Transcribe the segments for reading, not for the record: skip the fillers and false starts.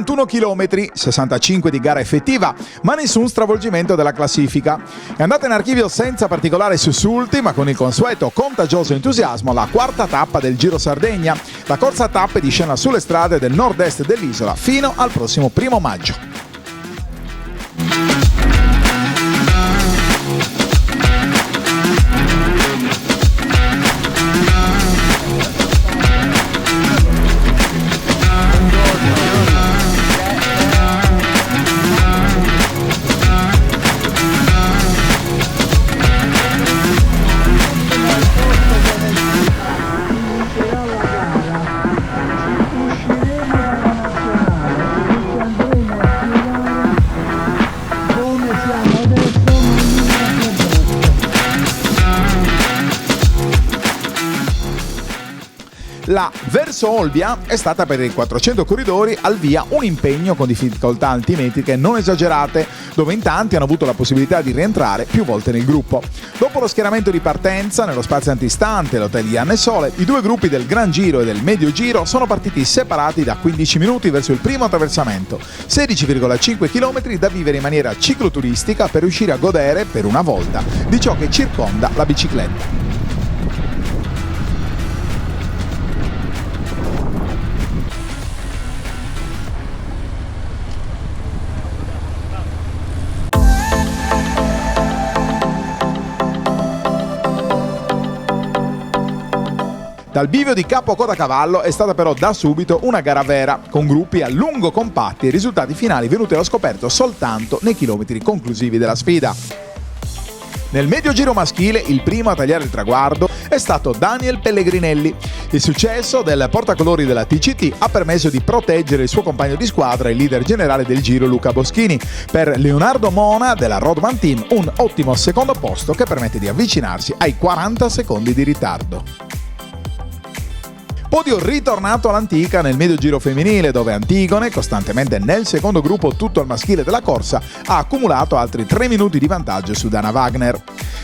71 km, 65 di gara effettiva, ma nessun stravolgimento della classifica. È andata in archivio senza particolari sussulti, ma con il consueto contagioso entusiasmo la quarta tappa del Giro Sardegna. La corsa a tappe di scena sulle strade del nord-est dell'isola fino al prossimo 1 maggio. La Verso Olbia è stata per i 400 corridori al via un impegno con difficoltà altimetriche non esagerate, dove in tanti hanno avuto la possibilità di rientrare più volte nel gruppo. Dopo lo schieramento di partenza, nello spazio antistante l'hotel Ianne Sole, i due gruppi del Gran Giro e del Medio Giro sono partiti separati da 15 minuti verso il primo attraversamento, 16,5 km da vivere in maniera cicloturistica per riuscire a godere, per una volta, di ciò che circonda la bicicletta. Dal bivio di Capo Codacavallo è stata però da subito una gara vera, con gruppi a lungo compatti e risultati finali venuti allo scoperto soltanto nei chilometri conclusivi della sfida. Nel medio giro maschile il primo a tagliare il traguardo è stato Daniel Pellegrinelli. Il successo del portacolori della TCT ha permesso di proteggere il suo compagno di squadra e il leader generale del giro Luca Boschini. Per Leonardo Mona della Rodman Team un ottimo secondo posto che permette di avvicinarsi ai 40 secondi di ritardo. Podio ritornato all'antica nel medio giro femminile, dove Antigone, costantemente nel secondo gruppo tutto al maschile della corsa, ha accumulato altri 3 minuti di vantaggio su Dana Wagner.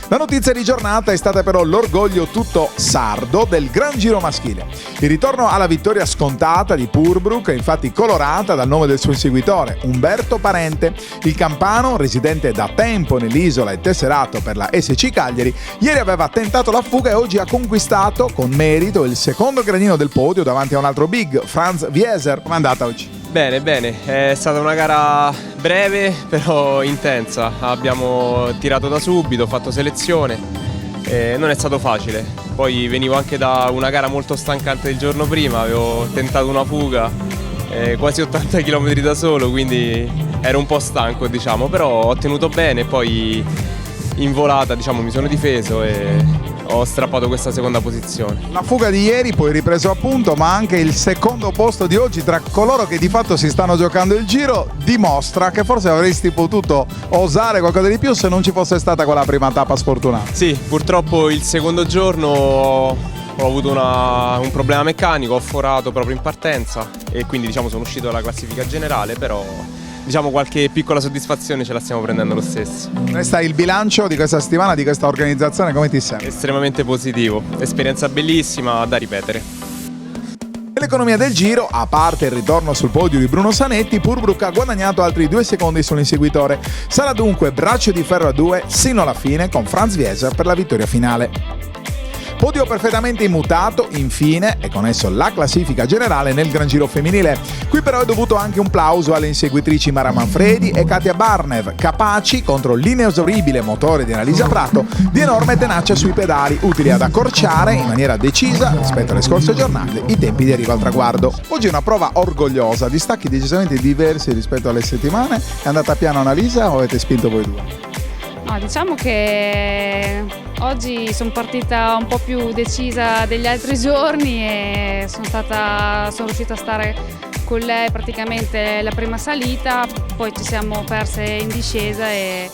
La notizia di giornata è stata però l'orgoglio tutto sardo del Gran Giro maschile. Il ritorno alla vittoria scontata di Purbrook è infatti colorata dal nome del suo inseguitore, Umberto Parente. Il campano, residente da tempo nell'isola e tesserato per la SC Cagliari, ieri aveva tentato la fuga e oggi ha conquistato con merito il secondo gradino del podio davanti a un altro big, Franz Wieser. Come è andata oggi? Bene, è stata una gara breve però intensa, abbiamo tirato da subito, fatto selezione, non è stato facile, poi venivo anche da una gara molto stancante il giorno prima, avevo tentato una fuga, quasi 80 km da solo, quindi ero un po' stanco diciamo, però ho tenuto bene, poi in volata diciamo mi sono difeso e ho strappato questa seconda posizione. La fuga di ieri, poi ripreso a punto, ma anche il secondo posto di oggi tra coloro che di fatto si stanno giocando il giro dimostra che forse avresti potuto osare qualcosa di più se non ci fosse stata quella prima tappa sfortunata. Sì, purtroppo il secondo giorno ho avuto un problema meccanico, ho forato proprio in partenza e quindi diciamo sono uscito dalla classifica generale, però diciamo qualche piccola soddisfazione ce la stiamo prendendo lo stesso. Resta il bilancio di questa settimana, di questa organizzazione, come ti sembra? Estremamente positivo, esperienza bellissima da ripetere. Nell'economia del giro, a parte il ritorno sul podio di Bruno Sanetti, Purbrook ha guadagnato altri 2 secondi sull'inseguitore. Sarà dunque braccio di ferro a 2 sino alla fine con Franz Wieser per la vittoria finale. Podio perfettamente immutato, infine, e con esso la classifica generale nel Gran Giro femminile. Qui però è dovuto anche un plauso alle inseguitrici Mara Manfredi e Katia Barnev, capaci, contro l'inesauribile motore di Annalisa Prato, di enorme tenacia sui pedali, utili ad accorciare in maniera decisa, rispetto alle scorse giornate, i tempi di arrivo al traguardo. Oggi è una prova orgogliosa, distacchi decisamente diversi rispetto alle settimane. È andata piano Annalisa o avete spinto voi due? No, diciamo che oggi sono partita un po' più decisa degli altri giorni e sono riuscita a stare con lei praticamente la prima salita, poi ci siamo perse in discesa e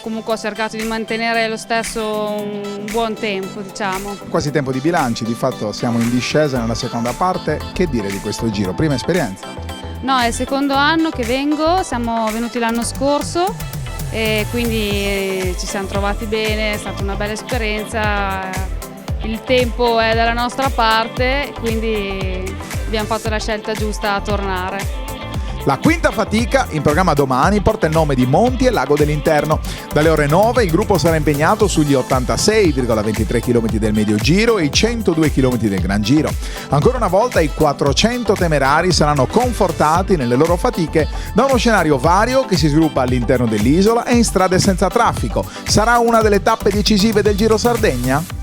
comunque ho cercato di mantenere lo stesso un buon tempo, diciamo. Quasi tempo di bilanci, di fatto siamo in discesa nella seconda parte. Che dire di questo giro? Prima esperienza? No, è il secondo anno che vengo, siamo venuti l'anno scorso e quindi ci siamo trovati bene, è stata una bella esperienza, il tempo è dalla nostra parte, quindi abbiamo fatto la scelta giusta a tornare. La quinta fatica, in programma domani, porta il nome di Monti e Lago dell'Interno. Dalle ore 9 il gruppo sarà impegnato sugli 86,23 km del medio giro e i 102 km del Gran Giro. Ancora una volta i 400 temerari saranno confortati nelle loro fatiche da uno scenario vario che si sviluppa all'interno dell'isola e in strade senza traffico. Sarà una delle tappe decisive del Giro Sardegna?